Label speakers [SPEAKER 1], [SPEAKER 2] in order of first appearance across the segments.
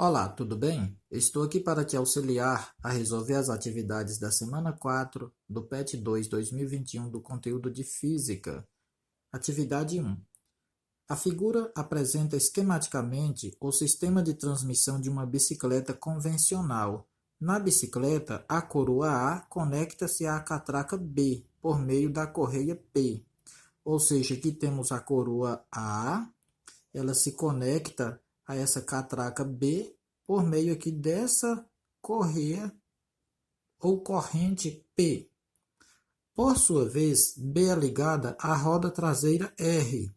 [SPEAKER 1] Olá, tudo bem? Estou aqui para te auxiliar a resolver as atividades da semana 4 do PET 2 2021 do conteúdo de Física. Atividade 1. A figura apresenta esquematicamente o sistema de transmissão de uma bicicleta convencional. Na bicicleta, a coroa A conecta-se à catraca B por meio da correia P. Ou seja, aqui temos a coroa A, ela se conecta a essa catraca B por meio aqui dessa correia ou corrente P. Por sua vez, B é ligada à roda traseira R.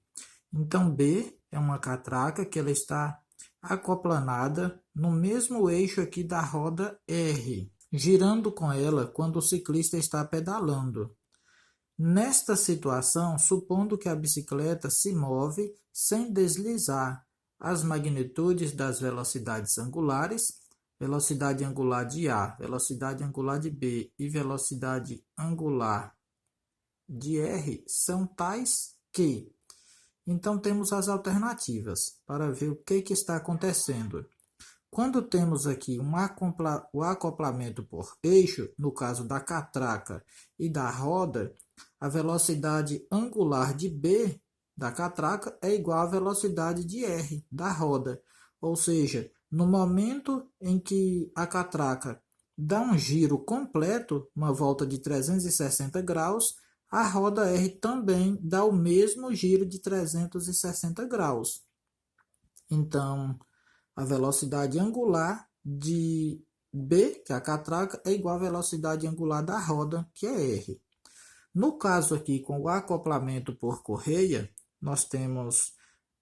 [SPEAKER 1] Então, B é uma catraca que ela está acoplanada no mesmo eixo aqui da roda R, girando com ela quando o ciclista está pedalando. Nesta situação, supondo que a bicicleta se move sem deslizar, as magnitudes das velocidades angulares, velocidade angular de A, velocidade angular de B e velocidade angular de R são tais que. Então, temos as alternativas para ver o que está acontecendo. Quando temos aqui o acoplamento por eixo, no caso da catraca e da roda, a velocidade angular de B da catraca é igual à velocidade de R da roda. Ou seja, no momento em que a catraca dá um giro completo, uma volta de 360 graus, a roda R também dá o mesmo giro de 360 graus. Então, a velocidade angular de B, que é a catraca, é igual à velocidade angular da roda, que é R. No caso aqui, com o acoplamento por correia, nós temos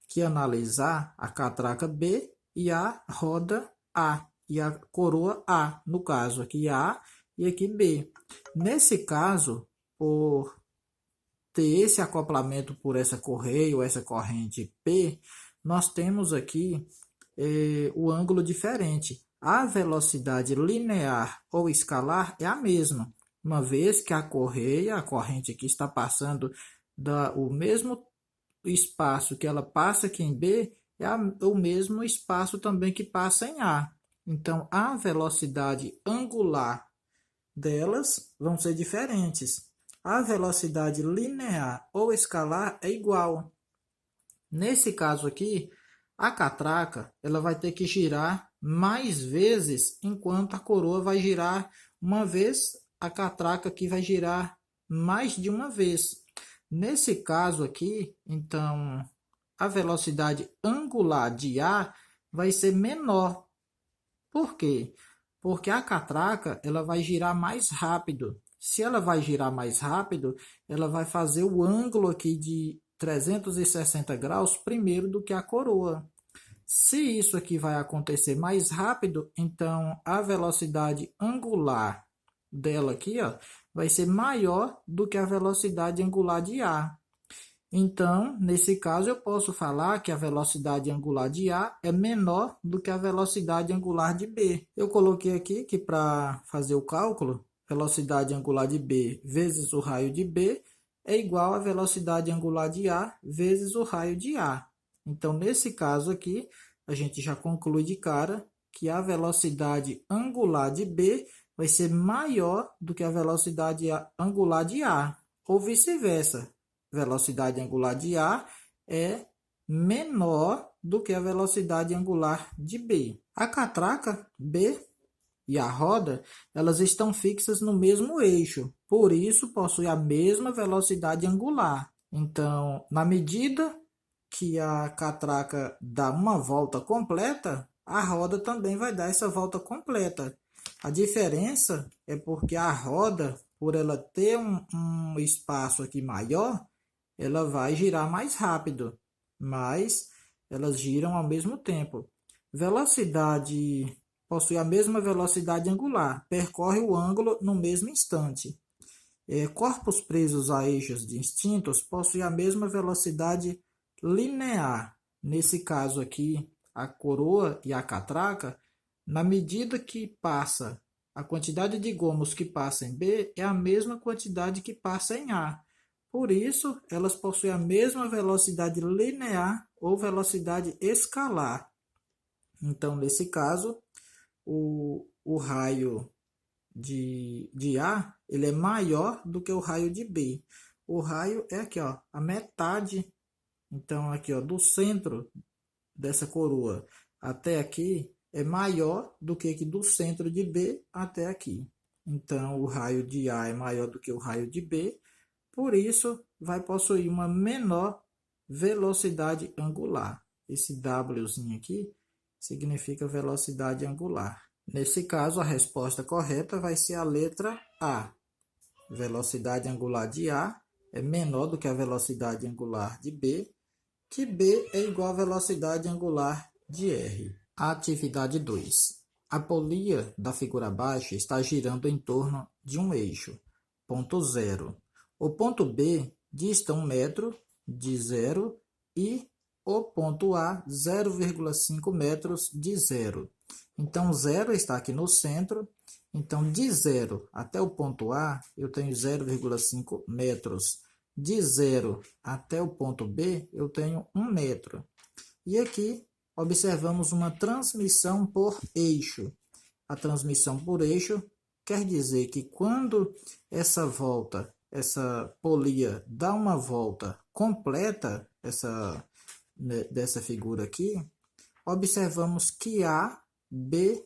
[SPEAKER 1] que analisar a catraca B e a roda A, e a coroa A, no caso aqui A e aqui B. Nesse caso, por ter esse acoplamento por essa correia ou essa corrente P, nós temos aqui o ângulo diferente. A velocidade linear ou escalar é a mesma, uma vez que a correia, a corrente aqui está passando o mesmo espaço que ela passa aqui em B, é o mesmo espaço também que passa em A. Então, a velocidade angular delas vão ser diferentes. A velocidade linear ou escalar é igual. Nesse caso aqui, a catraca ela vai ter que girar mais vezes, enquanto a coroa vai girar uma vez, a catraca aqui vai girar mais de uma vez. Nesse caso aqui, então, a velocidade angular de A vai ser menor. Por quê? Porque a catraca ela vai girar mais rápido. Se ela vai girar mais rápido, ela vai fazer o ângulo aqui de 360 graus primeiro do que a coroa. Se isso aqui vai acontecer mais rápido, então a velocidade angular dela aqui, ó, vai ser maior do que a velocidade angular de A. Então, nesse caso, eu posso falar que a velocidade angular de A é menor do que a velocidade angular de B. Eu coloquei aqui que para fazer o cálculo, velocidade angular de B vezes o raio de B é igual à velocidade angular de A vezes o raio de A. Então, nesse caso aqui, a gente já conclui de cara que a velocidade angular de B vai ser maior do que a velocidade angular de A, ou vice-versa. Velocidade angular de A é menor do que a velocidade angular de B. A catraca B e a roda, elas estão fixas no mesmo eixo, por isso possui a mesma velocidade angular. Então, na medida que a catraca dá uma volta completa, a roda também vai dar essa volta completa. A diferença é porque a roda, por ela ter um espaço aqui maior, ela vai girar mais rápido, mas elas giram ao mesmo tempo. Velocidade possui a mesma velocidade angular, percorre o ângulo no mesmo instante. Corpos presos a eixos distintos possuem a mesma velocidade linear. Nesse caso aqui, a coroa e a catraca, na medida que passa a quantidade de gomos que passa em B é a mesma quantidade que passa em A. Por isso, elas possuem a mesma velocidade linear ou velocidade escalar. Então, nesse caso, o raio de A, ele é maior do que o raio de B. O raio é aqui, ó, a metade. Então, aqui, ó, do centro dessa coroa até aqui é maior do que aqui do centro de B até aqui. Então, o raio de A é maior do que o raio de B, por isso vai possuir uma menor velocidade angular. Esse Wzinho aqui significa velocidade angular. Nesse caso, a resposta correta vai ser a letra A. Velocidade angular de A é menor do que a velocidade angular de B, que B é igual à velocidade angular de R. Atividade 2. A polia da figura abaixo está girando em torno de um eixo, ponto 0. O ponto B dista 1 metro de 0 e o ponto A 0,5 metros de 0. Então, 0 está aqui no centro. Então, de 0 até o ponto A, eu tenho 0,5 metros. De 0 até o ponto B, eu tenho 1 metro. E aqui, observamos uma transmissão por eixo. A transmissão por eixo quer dizer que quando essa polia dá uma volta completa, dessa figura aqui, observamos que A, B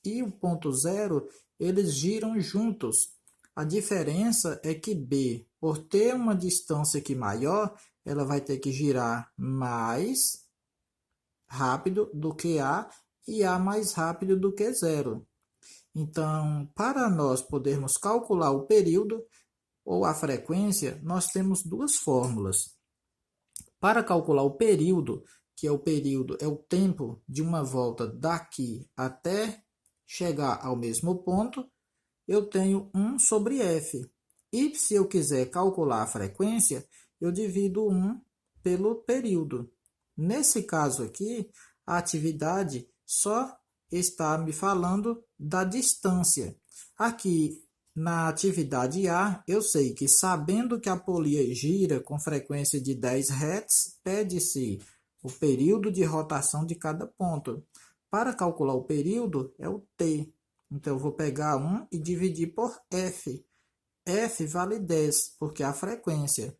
[SPEAKER 1] e o ponto 0, eles giram juntos. A diferença é que B, por ter uma distância aqui maior, ela vai ter que girar mais rápido do que A e A mais rápido do que 0. Então, para nós podermos calcular o período ou a frequência, nós temos duas fórmulas. Para calcular o período, que é o tempo de uma volta daqui até chegar ao mesmo ponto, eu tenho 1 sobre F. E se eu quiser calcular a frequência, eu divido 1 pelo período. Nesse caso aqui, a atividade só está me falando da distância. Aqui, na atividade A, eu sei que sabendo que a polia gira com frequência de 10 Hz, pede-se o período de rotação de cada ponto. Para calcular o período, é o T. Então, eu vou pegar 1 e dividir por F. F vale 10, porque é a frequência.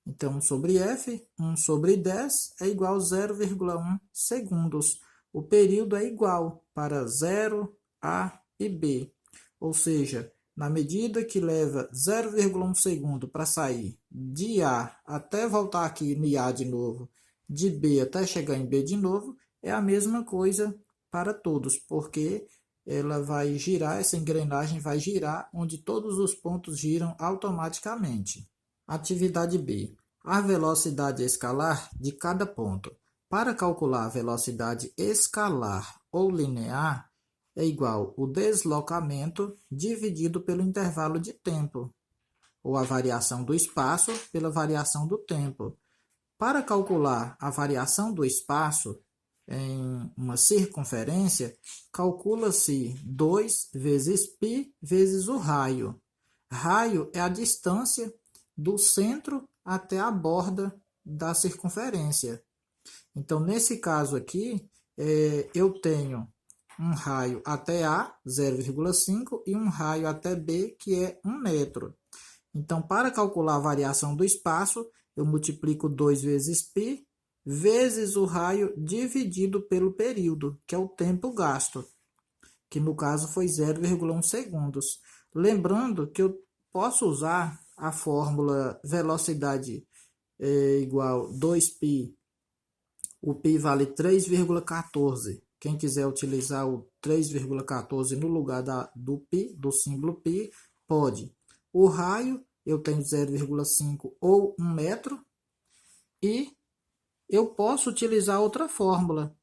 [SPEAKER 1] Então, 1 sobre F, 1 sobre 10 é igual a 0,1 segundos. O período é igual para 0, A e B. Ou seja, na medida que leva 0,1 segundo para sair de A até voltar aqui em A de novo, de B até chegar em B de novo, é a mesma coisa para todos, porque ela vai girar, essa engrenagem vai girar onde todos os pontos giram automaticamente. Atividade B. A velocidade escalar de cada ponto. Para calcular a velocidade escalar ou linear, é igual o deslocamento dividido pelo intervalo de tempo, ou a variação do espaço pela variação do tempo. Para calcular a variação do espaço em uma circunferência, calcula-se 2 vezes π vezes o raio. Raio é a distância do centro até a borda da circunferência. Então, nesse caso aqui, eu tenho um raio até A, 0,5, e um raio até B, que é 1 metro. Então, para calcular a variação do espaço, eu multiplico 2 vezes π, vezes o raio dividido pelo período, que é o tempo gasto, que no caso foi 0,1 segundos. Lembrando que eu posso usar a fórmula velocidade igual 2π, o π vale 3,14. Quem quiser utilizar o 3,14 no lugar do π, do símbolo π, pode. O raio, eu tenho 0,5 ou 1 metro, e eu posso utilizar outra fórmula.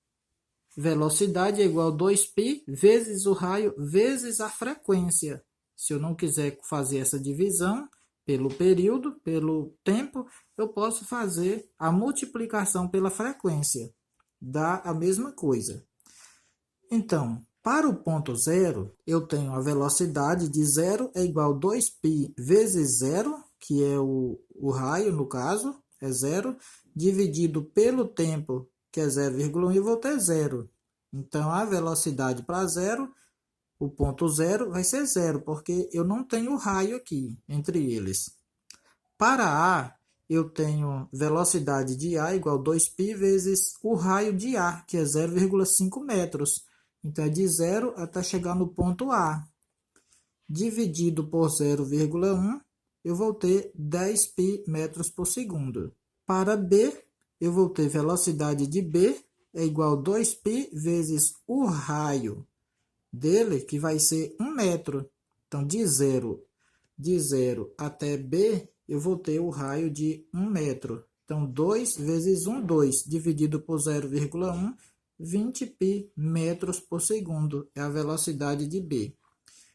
[SPEAKER 1] Velocidade é igual a 2π vezes o raio vezes a frequência. Se eu não quiser fazer essa divisão pelo período, pelo tempo, eu posso fazer a multiplicação pela frequência. Dá a mesma coisa. Então, para o ponto 0, eu tenho a velocidade de 0 é igual a 2π vezes 0, que é o raio, no caso, é 0, dividido pelo tempo, que é 0,1, e vou ter 0. Então, a velocidade para zero, o ponto zero vai ser zero, porque eu não tenho raio aqui entre eles. Para A, eu tenho velocidade de A igual a 2π vezes o raio de A, que é 0,5 metros. Então, é de 0 até chegar no ponto A. Dividido por 0,1, eu vou ter 10π metros por segundo. Para B, eu vou ter velocidade de B é igual a 2π vezes o raio dele, que vai ser 1 metro. Então, de 0 até B, eu vou ter o raio de 1 metro. Então, 2 vezes 1, 2, dividido por 0,1, 20π metros por segundo é a velocidade de B.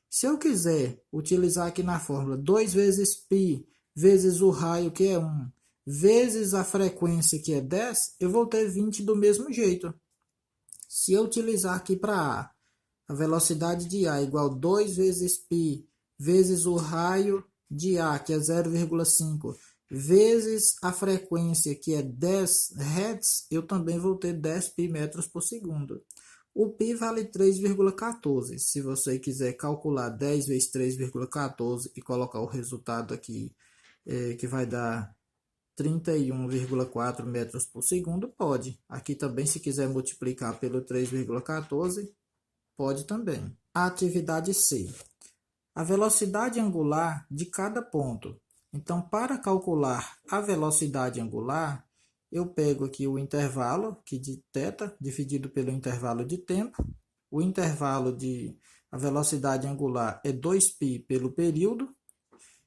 [SPEAKER 1] Se eu quiser utilizar aqui na fórmula 2 vezes π vezes o raio, que é 1, vezes a frequência, que é 10, eu vou ter 20 do mesmo jeito. Se eu utilizar aqui para A velocidade de A é igual a 2 vezes π vezes o raio de A, que é 0,5, vezes a frequência, que é 10 Hz, eu também vou ter 10π metros por segundo. O π vale 3,14. Se você quiser calcular 10 vezes 3,14 e colocar o resultado aqui, que vai dar 31,4 metros por segundo, pode. Aqui também, se quiser multiplicar pelo 3,14, pode também. A atividade C. A velocidade angular de cada ponto. Então, para calcular a velocidade angular, eu pego aqui o intervalo que de θ dividido pelo intervalo de tempo. O intervalo de a velocidade angular é 2π pelo período.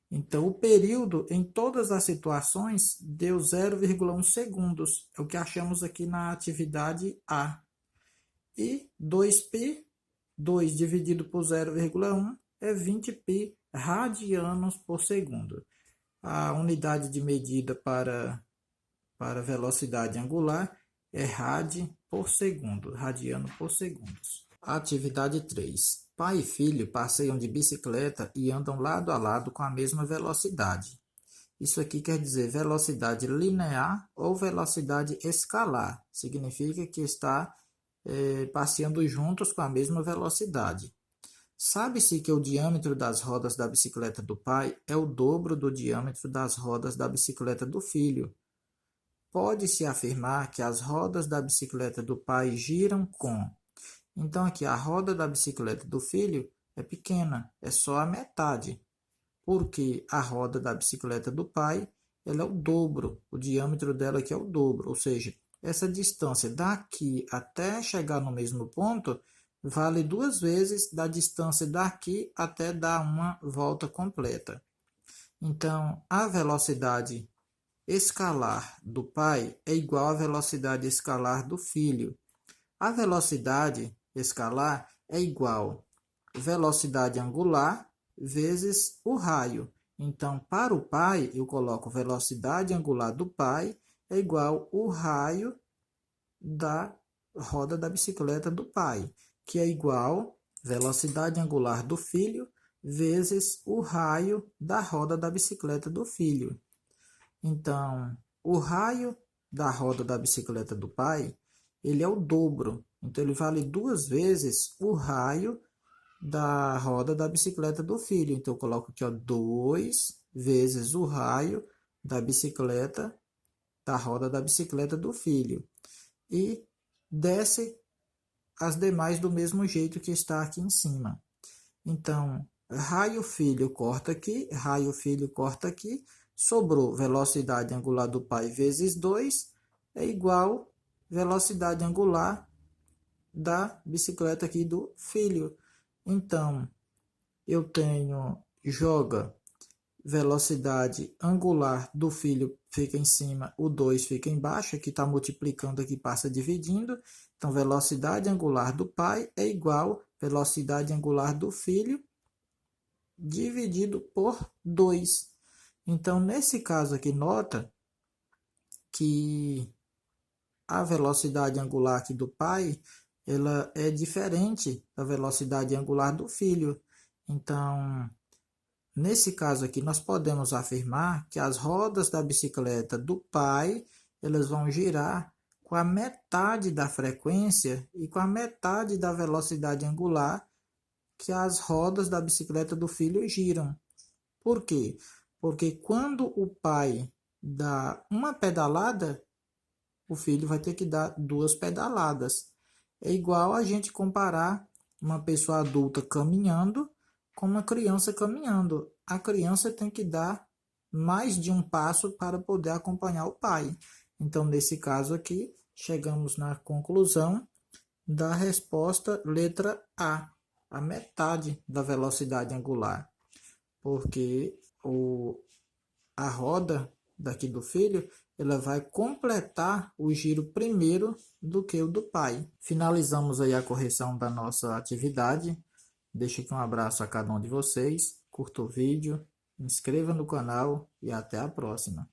[SPEAKER 1] Então, o período em todas as situações deu 0,1 segundos. É o que achamos aqui na atividade A. E 2π, 2 dividido por 0,1 é 20π radianos por segundo. A unidade de medida para velocidade angular é rad por segundo, radiano por segundos. Atividade 3. Pai e filho passeiam de bicicleta e andam lado a lado com a mesma velocidade. Isso aqui quer dizer velocidade linear ou velocidade escalar. Significa que está passeando juntos com a mesma velocidade. Sabe-se que o diâmetro das rodas da bicicleta do pai é o dobro do diâmetro das rodas da bicicleta do filho. Pode-se afirmar que as rodas da bicicleta do pai giram com. Então, aqui a roda da bicicleta do filho é pequena, é só a metade, porque a roda da bicicleta do pai ela é o dobro, o diâmetro dela aqui é o dobro, ou seja, essa distância daqui até chegar no mesmo ponto vale 2 vezes da distância daqui até dar uma volta completa. Então, a velocidade escalar do pai é igual à velocidade escalar do filho. A velocidade escalar é igual à velocidade angular vezes o raio. Então, para o pai, eu coloco velocidade angular do pai é igual ao raio da roda da bicicleta do pai, que é igual à velocidade angular do filho vezes o raio da roda da bicicleta do filho. Então, o raio da roda da bicicleta do pai, ele é o dobro. Então, ele vale 2 vezes o raio da roda da bicicleta do filho. Então, eu coloco aqui, ó, 2 vezes o raio da bicicleta, da roda da bicicleta do filho. E desce as demais do mesmo jeito que está aqui em cima. Então, raio filho corta aqui, raio filho corta aqui, sobrou velocidade angular do pai vezes 2 é igual velocidade angular da bicicleta aqui do filho. Então, eu tenho, joga velocidade angular do filho fica em cima, o 2 fica embaixo, aqui está multiplicando, aqui passa dividindo. Então, velocidade angular do pai é igual velocidade angular do filho dividido por 2. Então, nesse caso aqui, nota que a velocidade angular aqui do pai ela é diferente da velocidade angular do filho. Então, nesse caso aqui, nós podemos afirmar que as rodas da bicicleta do pai elas vão girar com a metade da frequência e com a metade da velocidade angular que as rodas da bicicleta do filho giram. Por quê? Porque quando o pai dá uma pedalada, o filho vai ter que dar 2 pedaladas. É igual a gente comparar uma pessoa adulta caminhando com uma criança caminhando. A criança tem que dar mais de um passo para poder acompanhar o pai. Então, nesse caso aqui, chegamos na conclusão da resposta letra a metade da velocidade angular, porque a roda daqui do filho, ela vai completar o giro primeiro do que o do pai. Finalizamos aí a correção da nossa atividade. Deixo aqui um abraço a cada um de vocês, curta o vídeo, inscreva no canal e até a próxima.